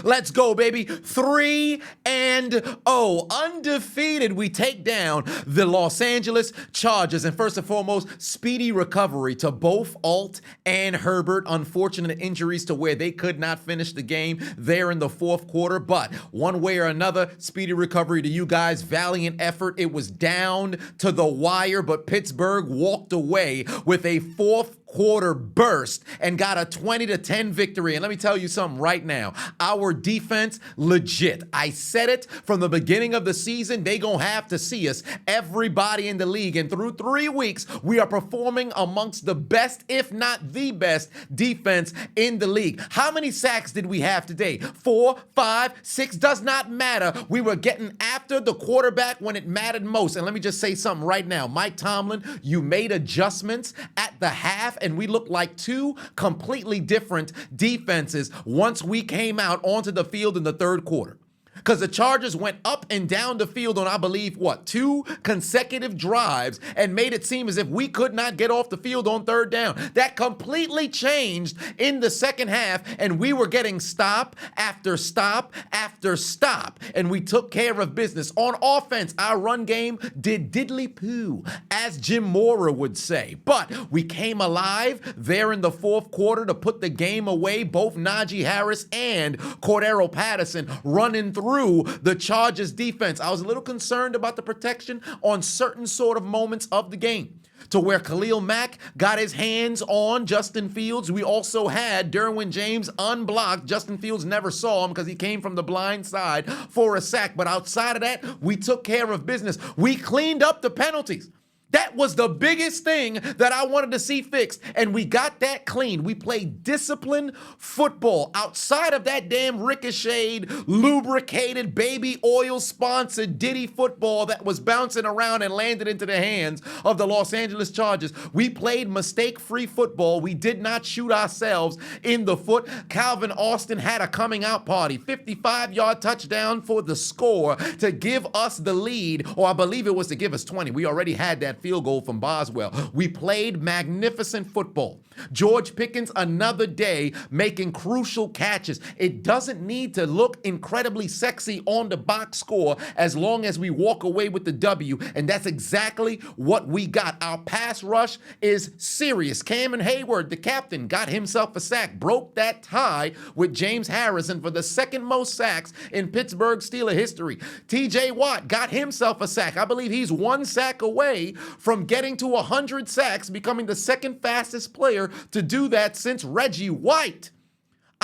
Let's go, baby. 3-0. Undefeated. We take down the Los Angeles Chargers. And first and foremost, speedy recovery to both Alt and Herbert. Unfortunate injuries to where they could not finish the game there in the fourth quarter. But one way or another, speedy recovery to you guys. Valiant effort. It was down to the wire, but Pittsburgh walked away with a fourth quarter burst and got a 20-10 victory. And let me tell you something right now. Our defense, legit. I said it from the beginning of the season. They gonna have to see us, everybody in the league. And through 3 weeks, we are performing amongst the best, if not the best, defense in the league. How many sacks did we have today? 4, 5, 6, does not matter. We were getting after the quarterback when it mattered most. And let me just say something right now. Mike Tomlin, you made adjustments at the half, and we looked like two completely different defenses once we came out onto the field in the third quarter. Because the Chargers went up and down the field on, I believe, 2 consecutive drives and made it seem as if we could not get off the field on third down. That completely changed in the second half, and we were getting stop after stop after stop, and we took care of business. On offense, our run game did diddly poo, as Jim Mora would say. But we came alive there in the fourth quarter to put the game away. Both Najee Harris and Cordero Patterson running through the Chargers defense. I was a little concerned about the protection on certain sort of moments of the game, to where Khalil Mack got his hands on Justin Fields. We also had Derwin James unblocked. Justin Fields never saw him because he came from the blind side for a sack. But outside of that, we took care of business. We cleaned up the penalties. That was the biggest thing that I wanted to see fixed, and we got that clean. We played disciplined football outside of that damn ricocheted, lubricated, baby oil-sponsored Diddy football that was bouncing around and landed into the hands of the Los Angeles Chargers. We played mistake-free football. We did not shoot ourselves in the foot. Calvin Austin had a coming-out party. 55-yard touchdown for the score to give us the lead, or I believe it was to give us 20. We already had that field goal from Boswell. We played magnificent football. George Pickens, another day, making crucial catches. It doesn't need to look incredibly sexy on the box score as long as we walk away with the W, and that's exactly what we got. Our pass rush is serious. Cameron Hayward, the captain, got himself a sack, broke that tie with James Harrison for the second most sacks in Pittsburgh Steelers history. TJ Watt got himself a sack. I believe he's 1 sack away from getting to 100 sacks, becoming the second fastest player to do that since Reggie White.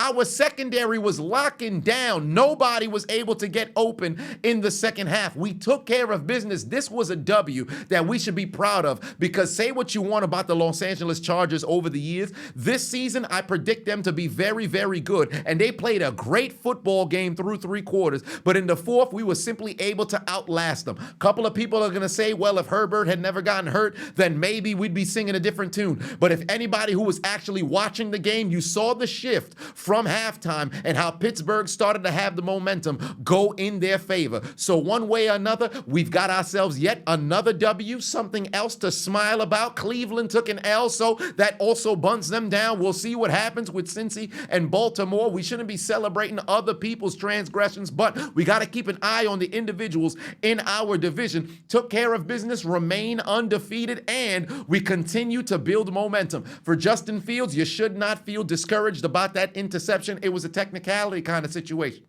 Our secondary was locking down. Nobody was able to get open in the second half. We took care of business. This was a W that we should be proud of, because say what you want about the Los Angeles Chargers over the years. This season, I predict them to be very, very good. And they played a great football game through 3 quarters. But in the fourth, we were simply able to outlast them. A couple of people are going to say, well, if Herbert had never gotten hurt, then maybe we'd be singing a different tune. But if anybody who was actually watching the game, you saw the shift from halftime and how Pittsburgh started to have the momentum go in their favor. So one way or another, we've got ourselves yet another W, something else to smile about. Cleveland took an L, so that also bunts them down. We'll see what happens with Cincy and Baltimore. We shouldn't be celebrating other people's transgressions, but we got to keep an eye on the individuals in our division. Took care of business, remain undefeated, and we continue to build momentum. For Justin Fields, you should not feel discouraged about that interception. It was a technicality kind of situation.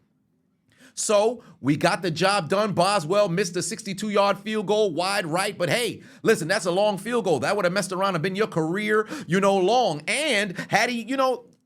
So we got the job done. Boswell missed a 62-yard field goal wide right. But hey, listen, that's a long field goal. That would have messed around and been your career, long. And had he,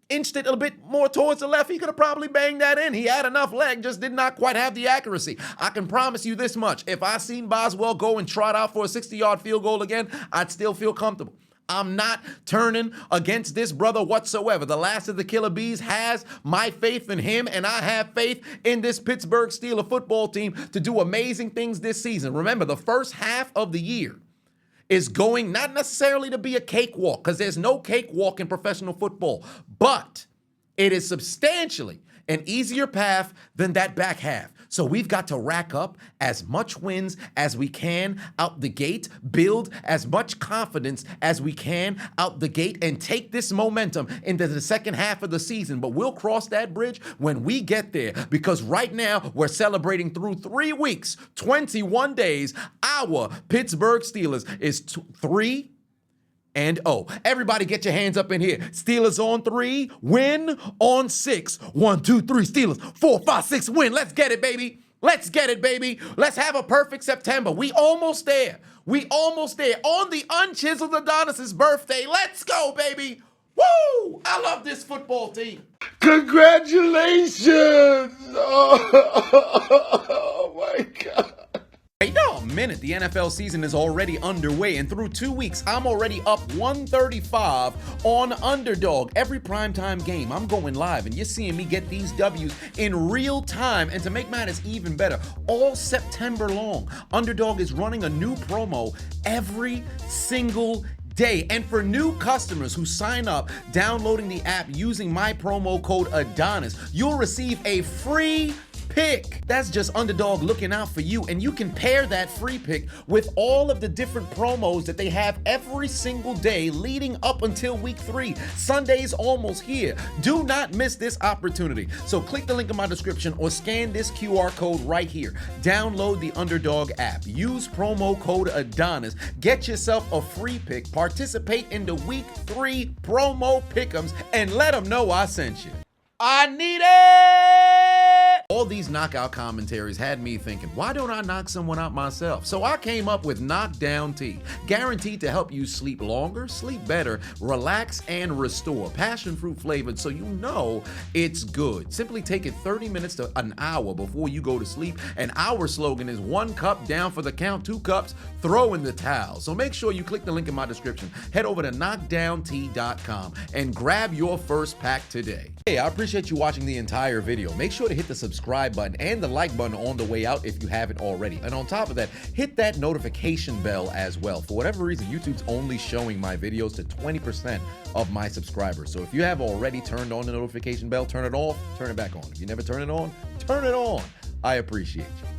inched it a bit more towards the left, he could have probably banged that in. He had enough leg, just did not quite have the accuracy. I can promise you this much. If I seen Boswell go and trot out for a 60-yard field goal again, I'd still feel comfortable. I'm not turning against this brother whatsoever. The last of the Killer Bees has my faith in him, and I have faith in this Pittsburgh Steelers football team to do amazing things this season. Remember, the first half of the year is going not necessarily to be a cakewalk, because there's no cakewalk in professional football, but it is substantially an easier path than that back half. So we've got to rack up as much wins as we can out the gate, build as much confidence as we can out the gate, and take this momentum into the second half of the season. But we'll cross that bridge when we get there, because right now we're celebrating through 3 weeks, 21 days. Our Pittsburgh Steelers is 3-0. Everybody get your hands up in here. Steelers on 3, win on 6. 1, 2, 3, Steelers. 4, 5, 6, win. Let's get it, baby. Let's get it, baby. Let's have a perfect September. We almost there. We almost there. On the unchiseled Adonis' birthday. Let's go, baby. Woo! I love this football team. Congratulations! Oh my God. Wait a minute, the NFL season is already underway, and through 2 weeks, I'm already up 135 on Underdog. Every primetime game, I'm going live, and you're seeing me get these W's in real time. And to make matters even better, all September long, Underdog is running a new promo every single day. And for new customers who sign up downloading the app using my promo code Adonis, you'll receive a free pick. That's just Underdog looking out for you, and you can pair that free pick with all of the different promos that they have every single day leading up until week 3. Sunday's almost here. Do not miss this opportunity. So click the link in my description or scan this QR code right here. Download the Underdog app. Use promo code Adonis. Get yourself a free pick. Participate in the week 3 promo pick'ems and let them know I sent you. I need it! All these knockout commentaries had me thinking, why don't I knock someone out myself? So I came up with Knockdown Tea, guaranteed to help you sleep longer, sleep better, relax, and restore. Passion fruit flavored, so you know it's good. Simply take it 30 minutes to an hour before you go to sleep, and our slogan is 1 cup down for the count, 2 cups, throw in the towel. So make sure you click the link in my description, head over to knockdowntea.com, and grab your first pack today. Hey, I appreciate you watching the entire video. Make sure to hit the subscribe button and the like button on the way out if you haven't already. And on top of that, hit that notification bell as well. For whatever reason, YouTube's only showing my videos to 20% of my subscribers. So if you have already turned on the notification bell, turn it off, turn it back on. If you never turn it on, turn it on. I appreciate you.